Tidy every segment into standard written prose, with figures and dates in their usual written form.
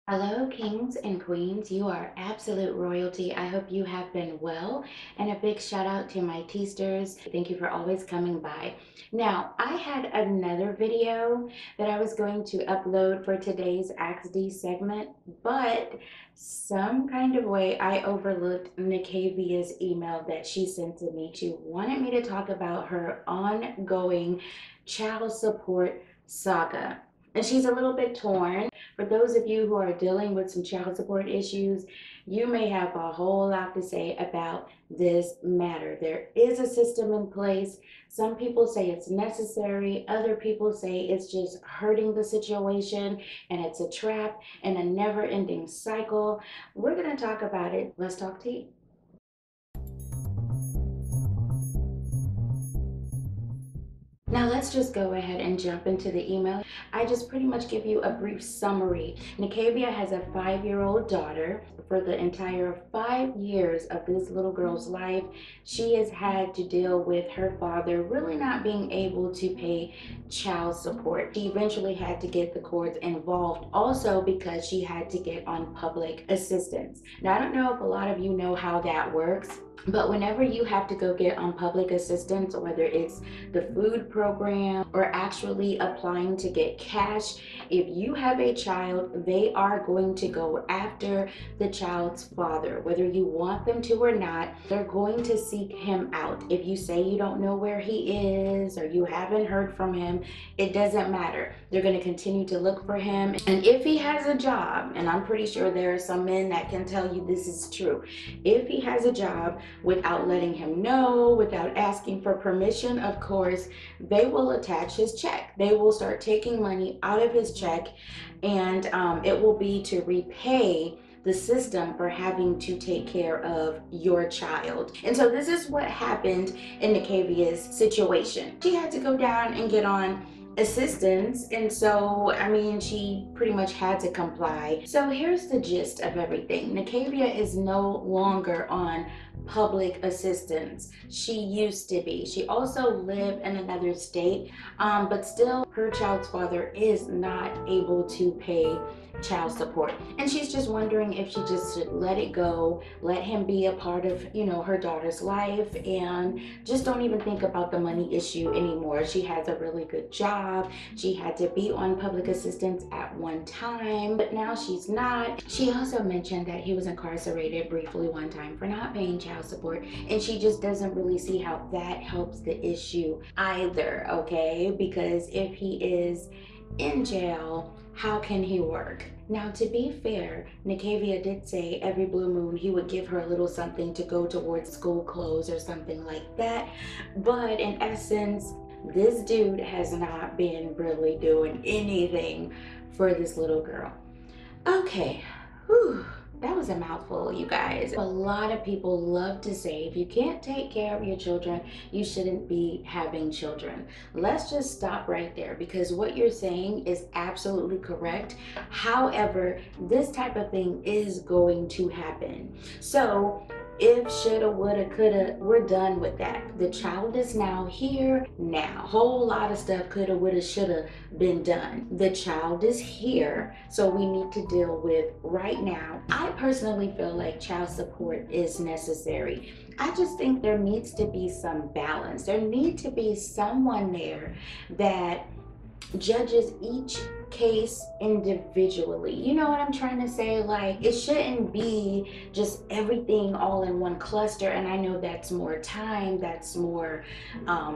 Hello, kings and queens. You are absolute royalty. I hope you have been well. And a big shout out to my teasters. Thank you for always coming by. Now, I had another video that I was going to upload for today's Ask D segment, but some kind of way I overlooked Nicavia's email that she sent to me. She wanted me to talk about her ongoing child support saga. And she's a little bit torn. For those of you who are dealing with some child support issues, you may have a whole lot to say about this matter. There is a system in place. Some people say it's necessary. Other people say it's just hurting the situation and it's a trap and a never-ending cycle. We're going to talk about it. Let's talk tea. Now let's just go ahead and jump into the email. I just pretty much give you a brief summary. Nicavia has a 5-year-old daughter. For the entire 5 years of this little girl's life, she has had to deal with her father really not being able to pay child support. She eventually had to get the courts involved also because she had to get on public assistance. Now I don't know if a lot of you know how that works, but whenever you have to go get on public assistance, whether it's the food program or actually applying to get cash, if you have a child, they are going to go after the child's father. Whether you want them to or not, they're going to seek him out. If you say you don't know where he is or you haven't heard from him, it doesn't matter. They're going to continue to look for him. And if he has a job, and I'm pretty sure there are some men that can tell you this is true, if he has a job, without letting him know, without asking for permission, of course, they will attach his check. They will start taking money out of his check, and it will be to repay the system for having to take care of your child. And so this is what happened in Nicavia's situation. She had to go down and get on assistance, and so I mean she pretty much had to comply. So here's the gist of everything. Nicavia is no longer on public assistance. She used to be. She also lived in another state, but still her child's father is not able to pay child support, and she's just wondering if she just should let it go, let him be a part of her daughter's life, and just don't even think about the money issue anymore. She has a really good job. She had to be on public assistance at one time, but now she's not. She also mentioned that he was incarcerated briefly one time for not paying child support, and she just doesn't really see how that helps the issue either, okay? Because if he is in jail, how can he work? Now, to be fair, Nicavia did say every blue moon he would give her a little something to go towards school clothes or something like that. But in essence, this dude has not been really doing anything for this little girl. Okay, whew. That was a mouthful, you guys. A lot of people love to say, if you can't take care of your children, you shouldn't be having children. Let's just stop right there, because what you're saying is absolutely correct. However, this type of thing is going to happen. So if, shoulda, woulda, coulda, we're done with that. The child is now here now. Whole lot of stuff coulda, woulda, shoulda been done. The child is here, so we need to deal with right now. I personally feel like child support is necessary. I just think there needs to be some balance. There needs to be someone there that judges each case individually. You know what I'm trying to say? Like, it shouldn't be just everything all in one cluster. And I know that's more time, that's more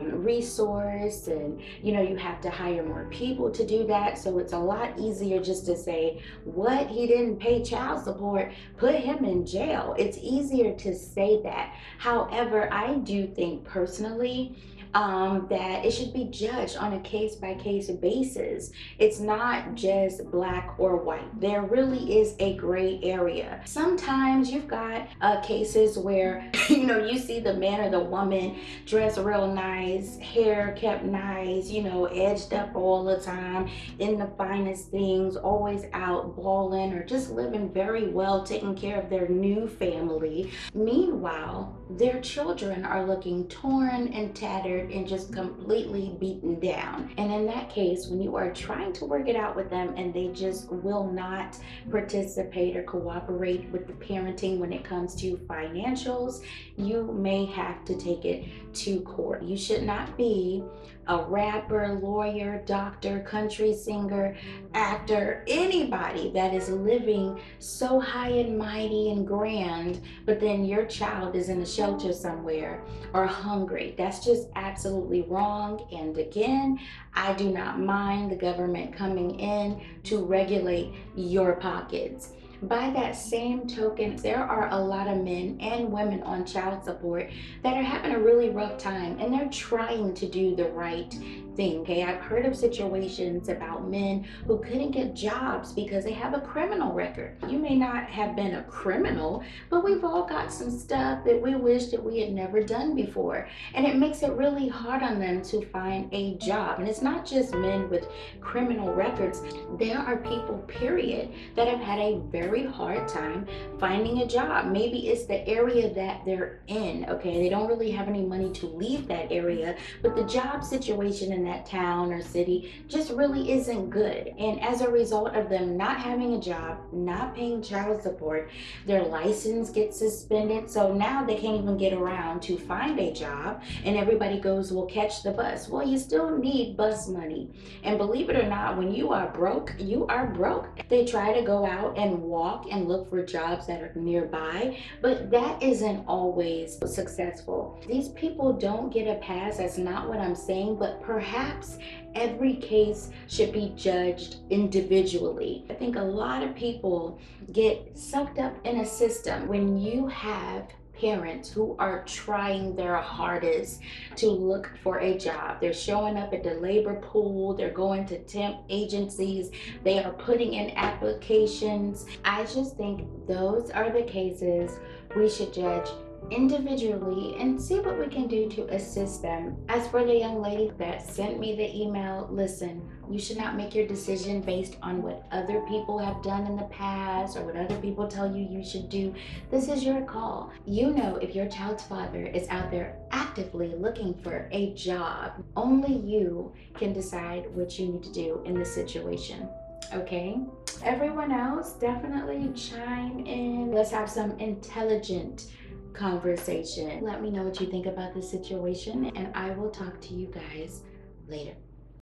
resource, and you have to hire more people to do that. So it's a lot easier just to say, what, he didn't pay child support, put him in jail. It's easier to say that. However, I do think personally that it should be judged on a case-by-case basis. It's not just black or white. There really is a gray area. Sometimes you've got cases where you see the man or the woman dressed real nice, hair kept nice, edged up all the time, in the finest things, always out balling or just living very well, taking care of their new family. Meanwhile, their children are looking torn and tattered battered and just completely beaten down. And in that case, when you are trying to work it out with them and they just will not participate or cooperate with the parenting when it comes to financials, you may have to take it to court. You should not be a rapper, lawyer, doctor, country singer, actor, anybody that is living so high and mighty and grand, but then your child is in a shelter somewhere or hungry. That's just absolutely wrong. And again, I do not mind the government coming in to regulate your pockets. By that same token, there are a lot of men and women on child support that are having a really rough time and they're trying to do the right thing. Okay, I've heard of situations about men who couldn't get jobs because they have a criminal record. You may not have been a criminal, but we've all got some stuff that we wish that we had never done before. And it makes it really hard on them to find a job. And it's not just men with criminal records. There are people, period, that have had a very hard time finding a job. Maybe it's the area that they're in, okay? They don't really have any money to leave that area, but the job situation in that town or city just really isn't good. And as a result of them not having a job, not paying child support, their license gets suspended. So now they can't even get around to find a job. And everybody goes, well, catch the bus. Well, you still need bus money. And believe it or not, when you are broke, you are broke. They try to go out and walk and look for jobs that are nearby, but that isn't always successful. These people don't get a pass. That's not what I'm saying, but perhaps every case should be judged individually. I think a lot of people get sucked up in a system when you have parents who are trying their hardest to look for a job. They're showing up at the labor pool, they're going to temp agencies, they are putting in applications. I just think those are the cases we should judge individually and see what we can do to assist them. As for the young lady that sent me the email, listen, you should not make your decision based on what other people have done in the past or what other people tell you you should do. This is your call. You know if your child's father is out there actively looking for a job. Only you can decide what you need to do in this situation. Okay? Everyone else, definitely chime in. Let's have some intelligent conversation. Let me know what you think about this situation, and I will talk to you guys later.